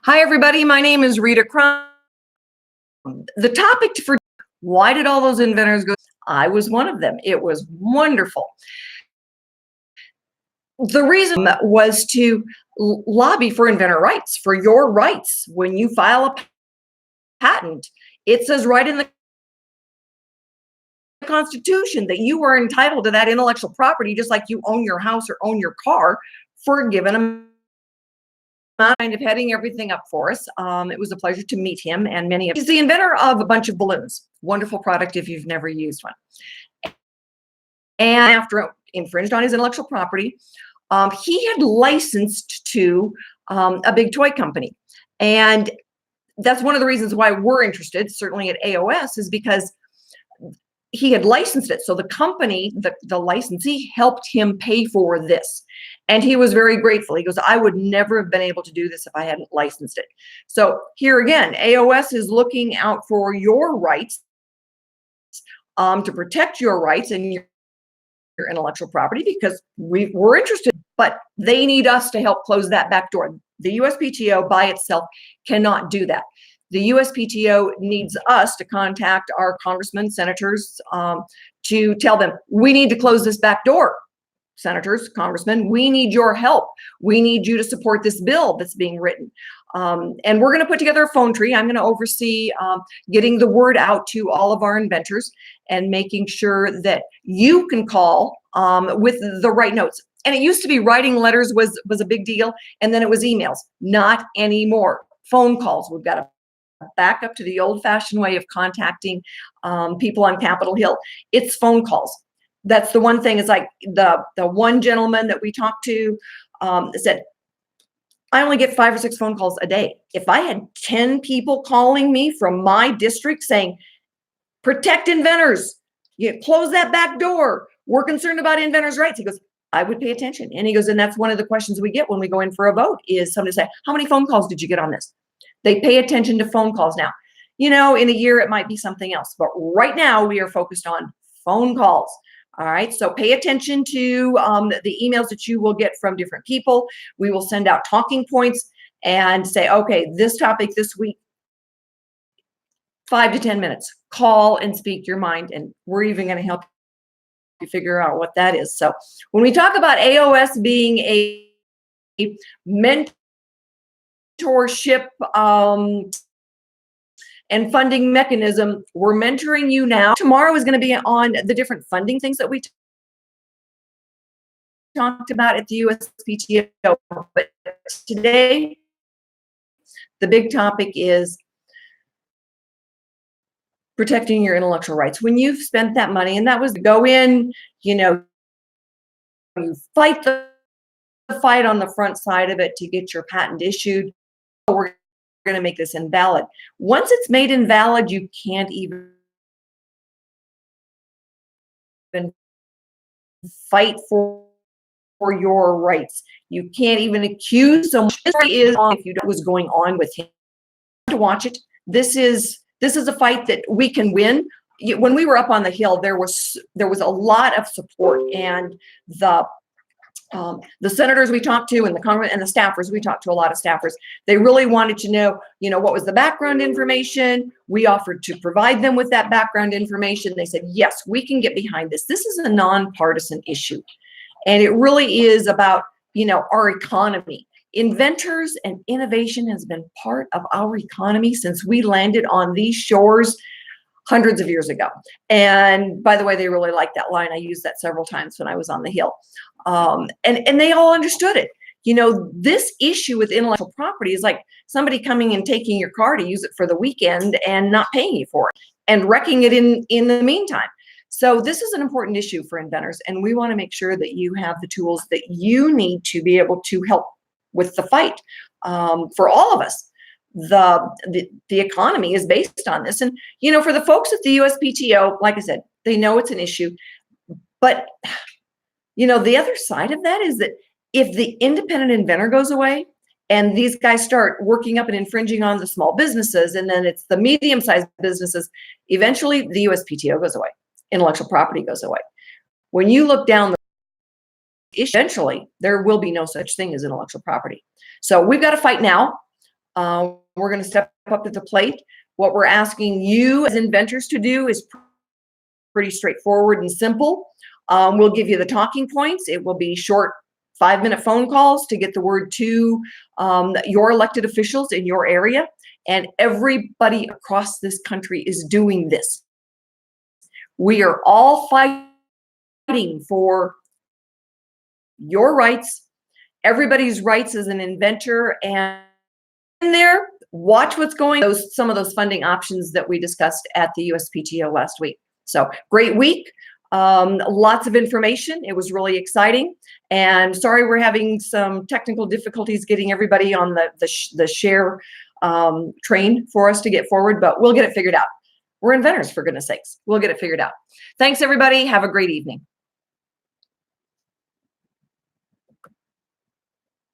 Hi, everybody. My name is Rita Crum. The topic for why did all those inventors go? I was one of them. It was wonderful. The reason was to lobby for inventor rights, for your rights. When you file a patent, it says right in the Constitution that you are entitled to that intellectual property, just like you own your house or own your car for a given amount. Kind of heading everything up for us. It was a pleasure to meet him and many of. He's the inventor of a bunch of balloons. Wonderful product if you've never used one. And after infringed on his intellectual property, he had licensed to a big toy company. And that's one of the reasons why we're interested, certainly at AOS, is because he had licensed it. So the company, the licensee, helped him pay for this. And he was very grateful. He goes, I would never have been able to do this if I hadn't licensed it. So here again, AOS is looking out for your rights, to protect your rights and your intellectual property, because we're interested, but they need us to help close that back door. The USPTO by itself cannot do that. The USPTO needs us to contact our congressmen, senators, to tell them, we need to close this back door. Senators, congressmen, we need your help. We need you to support this bill that's being written. And we're going to put together a phone tree. I'm going to oversee getting the word out to all of our inventors and making sure that you can call with the right notes. And it used to be writing letters was a big deal. And then it was emails. Not anymore. Phone calls. We've got to back up to the old-fashioned way of contacting people on Capitol Hill. It's phone calls. That's the one thing. Is like the one gentleman that we talked to said, I only get 5 or 6 phone calls a day. If I had 10 people calling me from my district saying, protect inventors, you close that back door, we're concerned about inventors' rights, he goes, I would pay attention. And he goes, and that's one of the questions we get when we go in for a vote, is somebody say, how many phone calls did you get on this? They pay attention to phone calls now. You know, in a year, it might be something else. But right now, we are focused on phone calls. All right, so pay attention to the emails that you will get from different people. We will send out talking points and say, okay, this topic this week, 5 to 10 minutes. Call and speak your mind, and we're even going to help you figure out what that is. So when we talk about AOS being a mentorship and funding mechanism, we're mentoring you now. Tomorrow is going to be on the different funding things that we talked about at the USPTO. But today, the big topic is protecting your intellectual rights. When you've spent that money, and that was to go in, you know, you fight the fight on the front side of it to get your patent issued. We're going to make this invalid. Once it's made invalid, you can't even fight for your rights. You can't even accuse someone. Is if you know what was going on with him. To watch it. This is a fight that we can win. When we were up on the Hill, there was a lot of support, and the senators we talked to, and the Congress and the staffers, we talked to a lot of staffers. They really wanted to know, what was the background information. We offered to provide them with that background information. They said, yes, we can get behind this. This is a nonpartisan issue. And it really is about, our economy. Inventors and innovation has been part of our economy since we landed on these shores hundreds of years ago. And by the way, they really liked that line. I used that several times when I was on the Hill. And they all understood it. This issue with intellectual property is like somebody coming and taking your car to use it for the weekend and not paying you for it and wrecking it in the meantime. So this is an important issue for inventors, and we want to make sure that you have the tools that you need to be able to help with the fight for all of us. The economy is based on this. And, for the folks at the USPTO, like I said, they know it's an issue. But, the other side of that is that if the independent inventor goes away and these guys start working up and infringing on the small businesses, and then it's the medium-sized businesses, eventually the USPTO goes away. Intellectual property goes away. When you look down the issue, eventually there will be no such thing as intellectual property. So we've got to fight now. We're going to step up to the plate. What we're asking you as inventors to do is pretty straightforward and simple. We'll give you the talking points. It will be short 5-minute phone calls to get the word to your elected officials in your area. And everybody across this country is doing this. We are all fighting for your rights, everybody's rights as an inventor, and in there, watch what's going on, some of those funding options that we discussed at the USPTO last week. So great week. Lots of information. It was really exciting. And sorry, we're having some technical difficulties getting everybody on the share train for us to get forward, but we'll get it figured out. We're inventors, for goodness sakes. We'll get it figured out. Thanks, everybody. Have a great evening.